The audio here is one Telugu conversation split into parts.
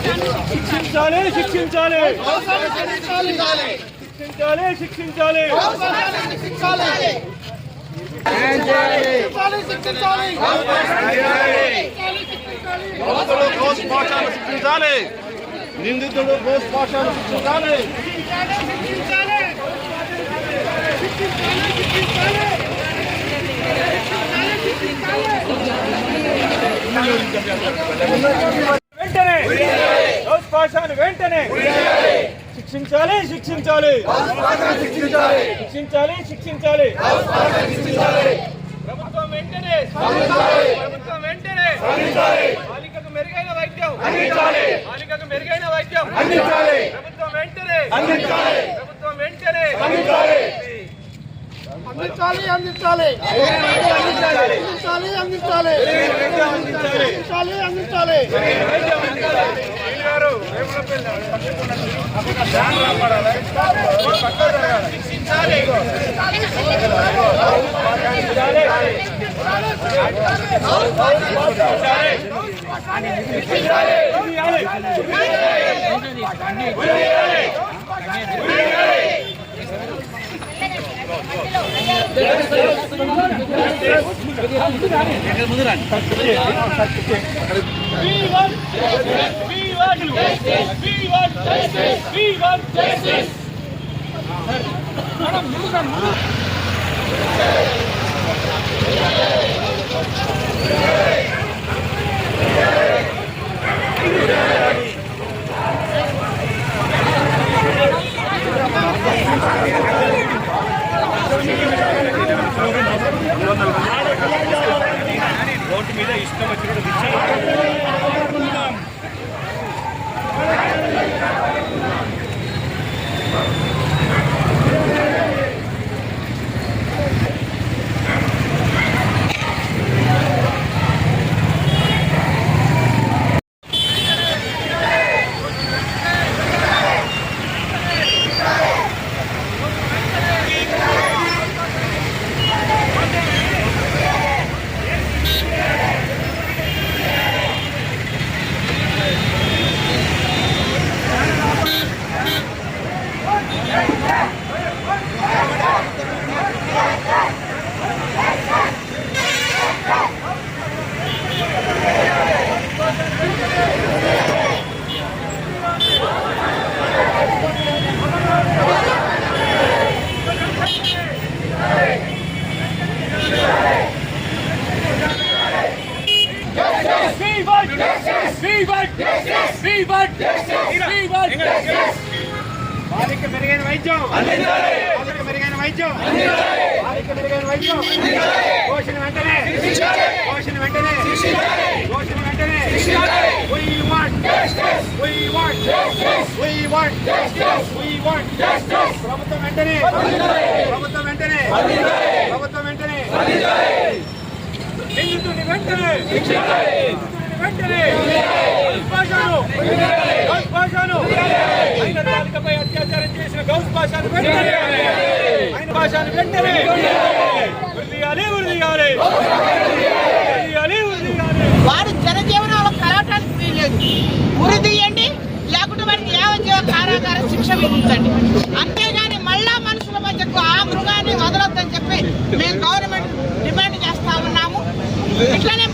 శిక్షించాలి శిక్షించాలి శిక్షించాలి శిక్షించాలి శిక్షించాలి నిందితుడు గోస్ భాషను శిక్షించాలి వెంటనే గోస్ భాషను వెంటనే శిక్షించాలి శిక్షించాలి శిక్షించాలి శిక్షించాలి ప్రభుత్వం వెంటనే ప్రభుత్వం వెంటనే బాలికకు మెరుగైన వైద్యం బాలికకు మెరుగైన వైద్యం ప్రభుత్వం వెంటనే ప్రభుత్వం వెంటనే అందించాలి అందించాలి అందించాలి అందించాలి అందించాలి రోడ్డు మీద ఇష్టం వచ్చినట్టు బాలిక మెరుగైన వైద్యం బాలిక మెరుగైన వైద్యం బాలిక మెరుగైన వైద్యం పోషణ వెంటనే పోషణ వెంటనే పోషణ వెంటనే we want justice we want justice we want justice we want justice ప్రభుత్వం వెంటనే ప్రభుత్వం వెంటనే ప్రభుత్వం వెంటనే నిందితుడిని వెంటనే వెంటనే ఆయన బాలికపై అత్యాచారం చేసిన గౌస్ భాషను వెంటనే ఆయన భాషను వెంటనే ఉరిదీయాలి ఉరిదీయాలి ఉరిదీయాలి ఉరిదీయాలి వారు జనజీవనంలో కలవటానికి వీల్లేదు. ఉరిదీయండి, లేకుంటే వారికి యావజ్జీవ కారాగార శిక్ష విధించండి. అంతేగాని మళ్ళా మనుషుల మధ్యకు ఆ మృగాన్ని వదలొద్దని చెప్పి మేము గవర్నమెంట్ డిమాండ్ చేస్తా ఉన్నాము. ఇట్లానే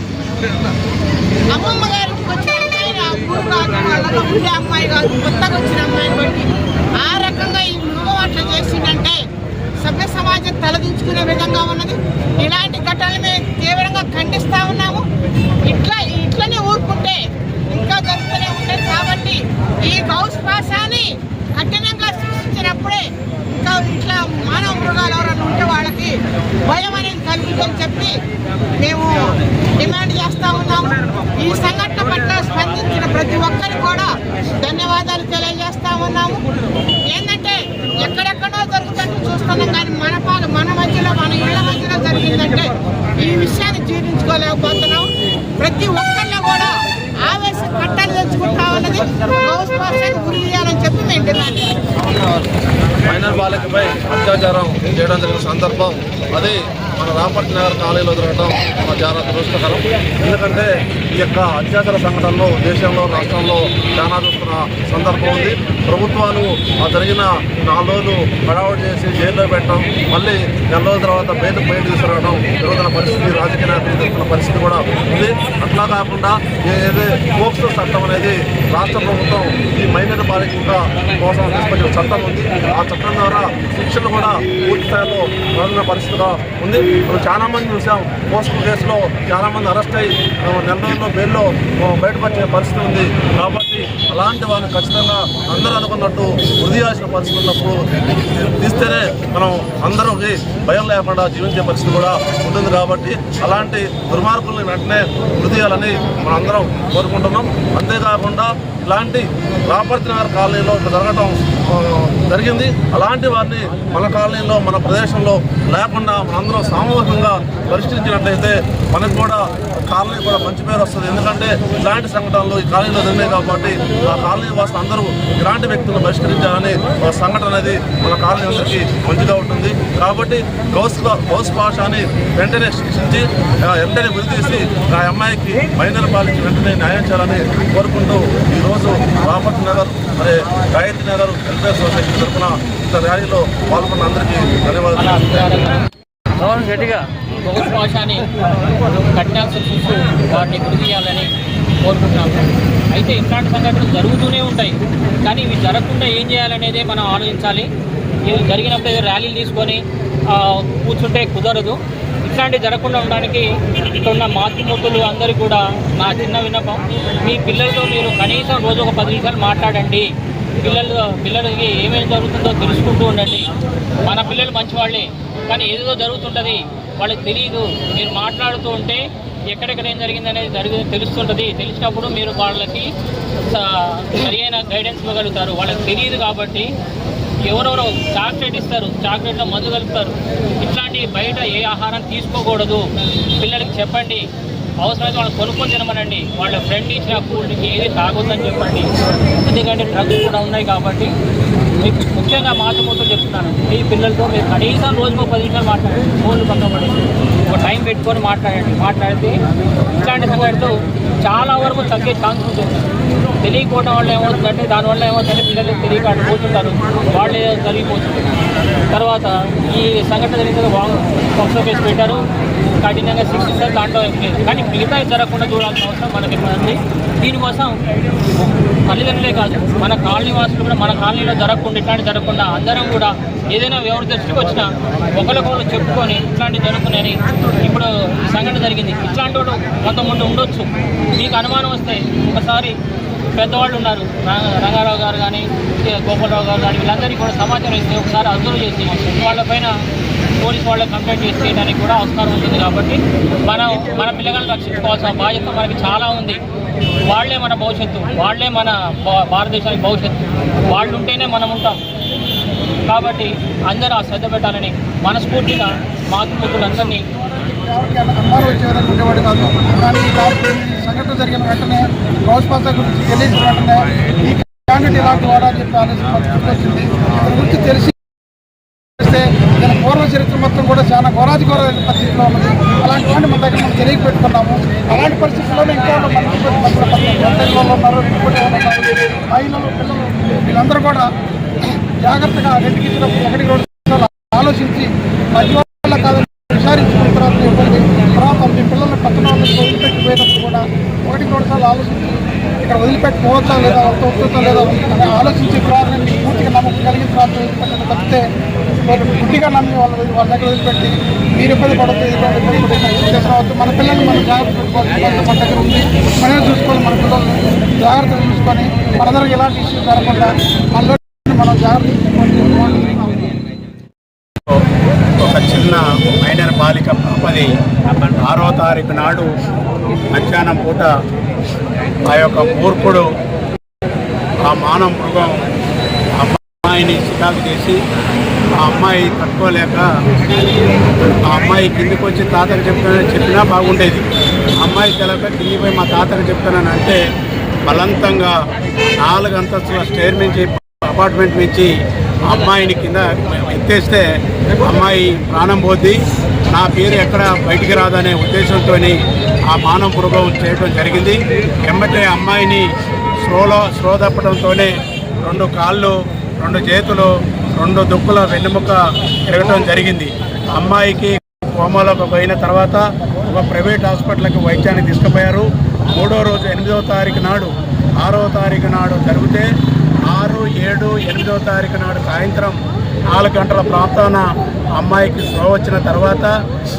అమ్మమ్మ గారికి వచ్చిన అమ్మాయిని ఆ ఊరు కాదు, వాళ్ళలో ఉండే అమ్మాయి కాదు, కొత్తగా వచ్చిన అమ్మాయిని బట్టి ఆ రకంగా ఈ మృగం అట్లా చేసిందంటే సభ్య సమాజం తలదించుకునే విధంగా ఉన్నది. ఇలాంటి ఘటనలు మేము తీవ్రంగా ఖండిస్తా ఉన్నాము. ఇట్లనే ఊరుకుంటే ఇంకా జరుగుతూనే ఉంటాయి. కాబట్టి ఈ గౌస్ భాషని కఠినంగా సృష్టించినప్పుడే ఇంకా ఇట్లా మానవ మృగాలు ఎవరైనా ఉంటే వాళ్ళకి భయం అనేది కలుగుతుందని చెప్పి మేము డిమాండ్ చేస్తా ఉన్నాము. ఈ సంఘటన పట్ల స్పందించిన ప్రతి ఒక్కరికి కూడా ధన్యవాదాలు తెలియజేస్తా ఉన్నాము. ఏంటంటే ఎక్కడెక్కడో జరుగుతుంటే చూస్తున్నాం, కానీ మన మధ్యలో మన ఇళ్ల మధ్యలో జరిగిందంటే ఈ విషయాన్ని జీర్ణించుకోలేకపోతున్నాం. ప్రతి ఒక్కరిని కూడా ఆవేశం కట్టాలు తెచ్చుకుంటా ఉన్నది. గౌస్ భాషను గురి చేయాలని చెప్పి మేము డిమాండ్ చేస్తాం. మైనర్ బాలికపై అత్యాచారం చేయడం జరిగిన సందర్భం అది మన రాంపట్ల నగర్ కాలేజీలో జరగడం చాలా దురదృష్టకరం. ఎందుకంటే ఈ యొక్క అత్యాచార సంఘటనలు దేశంలో రాష్ట్రంలో చాలా చూస్తున్న సందర్భం ఉంది. ప్రభుత్వాలు జరిగిన 4 రోజులు హడావుడి చేసి జైల్లో పెట్టడం, మళ్ళీ నెల రోజుల తర్వాత బయట తీసుకురావడం జరుగుతున్న పరిస్థితి, రాజకీయ నాయకులు జరుగుతున్న పరిస్థితి కూడా ఉంది. అట్లా కాకుండా ఏదైతే పోక్సో చట్టం అనేది రాష్ట్ర ప్రభుత్వం ఈ మైనర్ బాలికల కోసం తీసుకొచ్చిన చట్టం ఉంది. ఆ చట్టం ద్వారా శిక్షలు కూడా పూర్తి స్థాయిలో వదిలిన పరిస్థితిగా ఉంది. మనం చాలా మంది చూసాం, పోస్టల్ కేసులో చాలా మంది అరెస్ట్ అయ్యి నెల రోజుల్లో బెయిల్లో బయటపడే పరిస్థితి ఉంది. కాబట్టి అలాంటి వాళ్ళని ఖచ్చితంగా అందరూ అనుకున్నట్టు వృద్ధి చేయాల్సిన పరిస్థితి ఉన్నప్పుడు తీస్తేనే మనం అందరికి భయం లేకుండా జీవించే పరిస్థితి కూడా ఉంటుంది. కాబట్టి అలాంటి దుర్మార్గుల్ని వెంటనే వృద్ధి చేయాలని మనం అందరం కోరుకుంటున్నాం. అంతేకాకుండా ఇలాంటి రాంపట్ల నగర్ కాలనీలో జరగడం జరిగింది. అలాంటి వారిని మన కాలనీలో మన ప్రదేశంలో లేకుండా మనందరం సామూహికంగా పరిష్కరించినట్లయితే మనకు కూడా కాలనీ కూడా మంచి పేరు వస్తుంది. ఎందుకంటే ఇలాంటి సంఘటనలు ఈ కాలనీలో జరిగినాయి కాబట్టి ఆ కాలనీ వాసులు అందరూ ఇలాంటి వ్యక్తులను పరిష్కరించాలని ఒక సంఘటన అనేది మన కాలనీ అందరికీ మంచిగా ఉంటుంది. కాబట్టి గౌస్ భాషని వెంటనే శిక్షించి వెంటనే విడితీసి ఆ అమ్మాయికి మైనర్ బాలికి వెంటనే న్యాయం చేయాలని కోరుకుంటూ ఈరోజు రాంపట్ల నగర్ మరి గాయత్రి నగర్ వెల్ఫేర్ సొసైటీ తరఫున ఇంత ర్యాలీలో పాల్గొన్న అందరికీ ధన్యవాదాలు. గౌస్ భాషని కఠినాంశం చూస్తూ వాటిని గురి చేయాలని కోరుకుంటున్నాము. అయితే ఇట్లాంటి సంఘటనలు జరుగుతూనే ఉంటాయి, కానీ ఇవి జరగకుండా ఏం చేయాలనేదే మనం ఆలోచించాలి. ఇవి జరిగినప్పుడు ఏదో ర్యాలీలు తీసుకొని కూర్చుంటే కుదరదు. ఇట్లాంటివి జరగకుండా ఉండడానికి ఇక్కడ ఉన్న మాతృమూర్తులు అందరికీ కూడా నా చిన్న విన్నపం, మీ పిల్లలతో మీరు కనీసం రోజు ఒక 10 నిమిషాలు మాట్లాడండి. పిల్లలకి ఏమేమి జరుగుతుందో తెలుసుకుంటూ ఉండండి. మన పిల్లలు మంచివాళ్ళే, కానీ ఏదో జరుగుతుంటుంది, వాళ్ళకి తెలియదు. మీరు మాట్లాడుతూ ఉంటే ఎక్కడెక్కడ ఏం జరిగింది అనేది తెలుస్తుంటుంది. తెలిసినప్పుడు మీరు వాళ్ళకి సరైన గైడెన్స్ ఇవ్వగలుగుతారు. వాళ్ళకి తెలియదు కాబట్టి ఎవరెవరో చాక్లెట్ ఇస్తారు, చాక్లెట్లో మందు కలుపుతారు. ఇట్లాంటి బయట ఏ ఆహారం తీసుకోకూడదు. పిల్లలకి చెప్పండి, అవసరమైతే వాళ్ళని కొనుక్కొని తినమనండి. వాళ్ళ ఫ్రెండ్ ఇచ్చిన కూల్ ఏది తాగొద్దని చెప్పండి. ఎందుకంటే డ్రగ్స్ కూడా ఉన్నాయి. కాబట్టి మీకు ముఖ్యంగా మాతృమూర్తులు చెప్తున్నాను, మీ పిల్లలతో మీరు కనీసం రోజుకు 10 నిమిషాలు మాట్లాడండి. ఫోన్లు పక్కన పడేసి ఒక టైం పెట్టుకొని మాట్లాడితే ఇట్లాంటి సంఘటనలు చాలా వరకు తగ్గే ఛాన్స్ ఉంటుంది. తెలియకపోవడం వల్ల ఏమవుతుందంటే దానివల్ల ఏమవుతుందంటే పిల్లలకి తెలియక పోతుంటారు, వాళ్ళు ఏదో జరిగిపోతుంది. తర్వాత ఈ సంఘటన జరిగిన పోక్సో కేసు పెట్టారు, కఠినంగా శిక్షిస్తారు, దాంట్లో లేదు. కానీ మిగతా జరగకుండా చూడాల్సిన అవసరం మనకి ఉంది. దీనికోసం తల్లిదండ్రులే కాదు, మన కాలనీ వాసులు కూడా మన కాలనీలో జరగకుండా ఇట్లాంటి జరగకుండా అందరం కూడా ఏదైనా ఎవరి దృష్టికి వచ్చినా ఒకరికొకరు చెప్పుకొని ఇట్లాంటివి జరుగుతున్నాయని. ఇప్పుడు సంఘటన జరిగింది, ఇట్లాంటి వాడు కొంతమంది ఉండొచ్చు. మీకు అనుమానం వస్తే ఒకసారి పెద్దవాళ్ళు ఉన్నారు, రంగారావు గారు కానీ గోపాలరావు గారు కానీ వీళ్ళందరికీ కూడా సమాచారం ఇస్తే ఒకసారి అబ్జర్వ్ చేసి వాళ్ళపైన పోలీసు వాళ్ళకి కంప్లైంట్ చేయడానికి కూడా అవసరం ఉంటుంది. కాబట్టి మన పిల్లలను రక్షించుకోవాల్సిన బాధ్యత మనకి చాలా ఉంది. వాళ్లే మన భవిష్యత్తు, వాళ్లే మన భారతదేశానికి భవిష్యత్తు. వాళ్ళు ఉంటేనే మనం ఉంటాం. కాబట్టి అందరూ ఆ శ్రద్ధ పెట్టాలని మనస్ఫూర్తిగా మాతృమూర్తులందరినీ అందరూ వచ్చే విధంగా ఉండేవాడు కాదు. కానీ ఈ సంఘటన జరిగిన వెంటనే గౌస్ భాష గురించి తెలిసిన వెంటనే ఈ క్యాండిడేట్ ఇలాంటి వాడని చెప్పి ఆలోచన వచ్చింది. దాని గురించి తెలిసి దాని పూర్వ చరిత్ర మొత్తం కూడా చాలా ఘోరాధిఘోరమైన పరిస్థితిలో ఉన్నది. అలాంటి వాడిని మన దగ్గర మనం తెలియ పెట్టుకున్నాము. అలాంటి పరిస్థితుల్లోనే ఇంకా మంత్రులు ఉన్నారు, మహిళలు, పిల్లలు వీళ్ళందరూ కూడా జాగ్రత్తగా రెండుకి ఇచ్చినప్పుడు 1-2 ఆలోచించి మధ్యవాళ్ళ కాదని విచారించుకున్న తర్వాత ఇవ్వండి. తర్వాత మీ పిల్లల్ని పక్కన వాళ్ళకి వదిలిపెట్టిపోయినప్పుడు కూడా 1-2 సార్లు ఆలోచించి ఇక్కడ వదిలిపెట్టుకోవచ్చా లేదా, వాళ్ళతో వస్తుందా లేదా అని ఆలోచించి ప్రారంభం మీకు పూర్తిగా నమ్మకం కలిగిన తర్వాత వదిలిపెట్టడం తప్పితే గుడ్డిగా నమ్మి వాళ్ళ దగ్గర వదిలిపెట్టి మీరు ఇబ్బంది పడద్దు. ఇబ్బంది మన పిల్లల్ని మనం జాగ్రత్త పెట్టుకోవాలి. మన దగ్గర ఉంది, మనమే చూసుకోవాలి. మన పిల్లల్ని జాగ్రత్తగా చూసుకొని మనందరికి ఎలాంటి ఇష్యూ జరగకుండా మనలో మనం జాగ్రత్త తీసుకోవాలి. ఒక చిన్న మైనర్ బాలిక పాపది 6వ తారీఖు నాడు మధ్యాహ్నం పూట ఆ యొక్క మూర్ఖుడు, ఆ మానవ మృగం అమ్మాయిని చికాకు చేసి ఆ అమ్మాయి తట్టుకోలేక ఆ అమ్మాయి కిందికి వచ్చి తాతకు చెప్పినా బాగుండేది. అమ్మాయి తెలక కిందికి పోయి మా తాతకు చెప్తానని అంటే బలవంతంగా 4 అంతస్తుల స్టేర్ నుంచి అపార్ట్మెంట్ నుంచి అమ్మాయిని కింద ఎత్తేస్తే అమ్మాయి ప్రాణం పోద్ది, నా పేరు ఎక్కడ బయటికి రాదనే ఉద్దేశంతో ఆ మానవ మృగం చేయడం జరిగింది. వెంబటే అమ్మాయిని స్లో తప్పడంతోనే 2 కాళ్ళు, 2 చేతులు, 2 దుక్కుల వెన్నెముక తిరగటం జరిగింది. అమ్మాయికి కోమాలోకి పోయిన తర్వాత ఒక ప్రైవేట్ హాస్పిటల్కి వైద్యానికి తీసుకుపోయారు. 3వ రోజు 8వ తారీఖు నాడు 6వ తారీఖు నాడు జరిగితే 6, 7, 8వ తారీఖు నాడు సాయంత్రం 4 గంటల ప్రాంతాన అమ్మాయికి స్లో వచ్చిన తర్వాత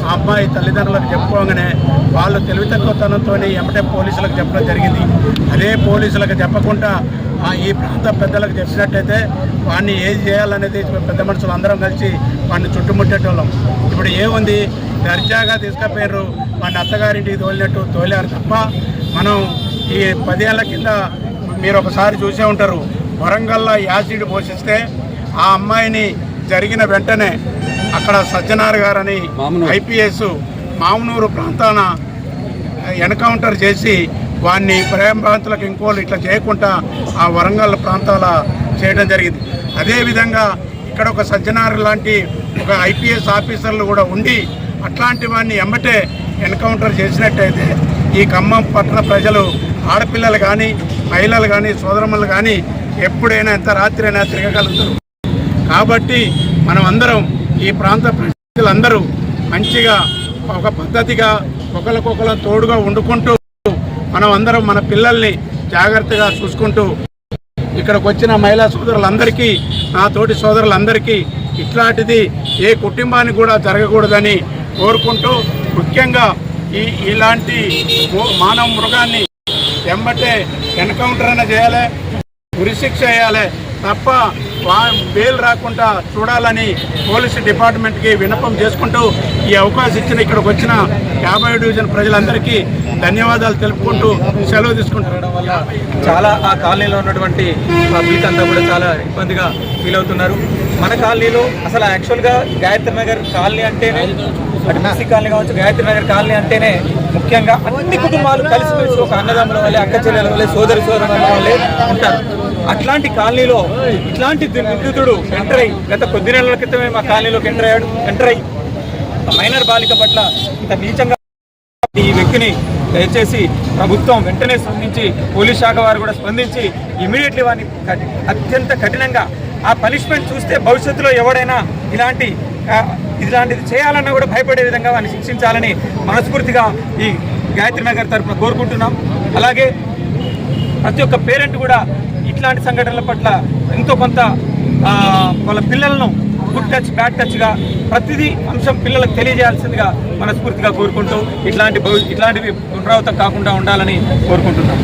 ఆ అమ్మాయి తల్లిదండ్రులకు చెప్పుకోగానే వాళ్ళు తెలివి తక్కువతనంతో ఎమ్మటే పోలీసులకు చెప్పడం జరిగింది. అదే పోలీసులకు చెప్పకుండా ఈ ప్రాంత పెద్దలకు చెప్పినట్టయితే వాడిని ఏది చేయాలనేది పెద్ద మనుషులు అందరం కలిసి వాడిని చుట్టుముట్టేటోళ్ళం. ఇప్పుడు ఏముంది, దర్జాగా తీసుకుపోయారు, వాడిని అత్తగారింటికి తోలారు తప్ప మనం ఈ 10 ఏళ్ల కింద మీరు ఒకసారి చూసే ఉంటారు, వరంగల్లో యాసిడ్ పోషిస్తే ఆ అమ్మాయిని జరిగిన వెంటనే అక్కడ సజ్జనార్ గారని IPS మామనూరు ప్రాంతాన ఎన్కౌంటర్ చేసి వాడిని ప్రేమభ్రాంతులకు ఇంకోళ్ళు ఇట్లా చేయకుండా ఆ వరంగల్ ప్రాంతాల చేయడం జరిగింది. అదేవిధంగా ఇక్కడ ఒక సజ్జనార్ లాంటి ఒక IPS ఆఫీసర్లు కూడా ఉండి అట్లాంటి వాడిని ఎమ్మటే ఎన్కౌంటర్ చేసినట్టయితే ఈ ఖమ్మం పట్టణ ప్రజలు, ఆడపిల్లలు కానీ, మహిళలు కానీ, సోదరమ్మలు కానీ ఎప్పుడైనా ఎంత రాత్రి అయినా తిరగగలుగుతారు. కాబట్టి మనం అందరం ఈ ప్రాంత ప్రజలందరూ మంచిగా ఒక పద్ధతిగా ఒకరికొకరు తోడుగా వండుకుంటూ మనం అందరం మన పిల్లల్ని జాగ్రత్తగా చూసుకుంటూ ఇక్కడికి వచ్చిన మహిళా సోదరులందరికీ, నా తోటి సోదరులందరికీ ఇట్లాంటిది ఏ కుటుంబానికి కూడా జరగకూడదని కోరుకుంటూ, ముఖ్యంగా ఇలాంటి మానవ మృగాన్ని వెంబటే ఎన్కౌంటర్ అయినా చేయాలి, ఉరిశిక్ష వేయాలి తప్ప బెయిల్ రాకుండా చూడాలని పోలీసు డిపార్ట్మెంట్కి విన్నపం చేసుకుంటూ ఈ అవకాశం ఇచ్చిన ఇక్కడికి వచ్చిన 50 డివిజన్ ప్రజలందరికీ ధన్యవాదాలు తెలుపుకుంటూ సెలవు తీసుకుంటున్నాం. చాలా ఆ కాలనీలో ఉన్నటువంటి పబ్లిక్ అంతా కూడా చాలా ఇబ్బందిగా ఫీల్ అవుతున్నారు. మన కాలనీలో అసలు యాక్చువల్గా గాయత్రి నగర్ కాలనీ అంటేనే, అటు బీసీ కాలనీ కావచ్చు, గాయత్రి నగర్ కాలనీ అంటేనే ముఖ్యంగా అన్ని కుటుంబాలు కలిసిమెలిసి ఒక అన్నదమ్ముల వల్లే, అక్క చెల్లెల వల్లే, సోదరుల వల్లే ఉంటారు. అట్లాంటి కాలనీలో ఇట్లాంటి నిందితుడు ఎంటర్ అయ్యి, గత కొద్ది నెలల క్రితమే మా కాలనీలోకి ఎంటర్ అయ్యి మైనర్ బాలిక పట్ల ఇంత నీచంగా ఈ వ్యక్తిని దయచేసి ప్రభుత్వం వెంటనే స్పందించి, పోలీస్ శాఖ వారు కూడా స్పందించి ఇమీడియట్లీ వారిని అత్యంత కఠినంగా ఆ పనిష్మెంట్ చూస్తే భవిష్యత్తులో ఎవడైనా ఇలాంటిది చేయాలన్నా కూడా భయపడే విధంగా వారిని శిక్షించాలని మనస్ఫూర్తిగా ఈ గాయత్రి నగర్ తరఫున కోరుకుంటున్నాం. అలాగే ప్రతి ఒక్క పేరెంట్ కూడా ఇట్లాంటి సంఘటనల పట్ల ఎంతో కొంత వాళ్ళ పిల్లలను గుడ్ టచ్, బ్యాడ్ టచ్గా ప్రతిదీ అంశం పిల్లలకు తెలియజేయాల్సిందిగా మనస్ఫూర్తిగా కోరుకుంటూ ఇట్లాంటివి పునరావృతం కాకుండా ఉండాలని కోరుకుంటున్నాం.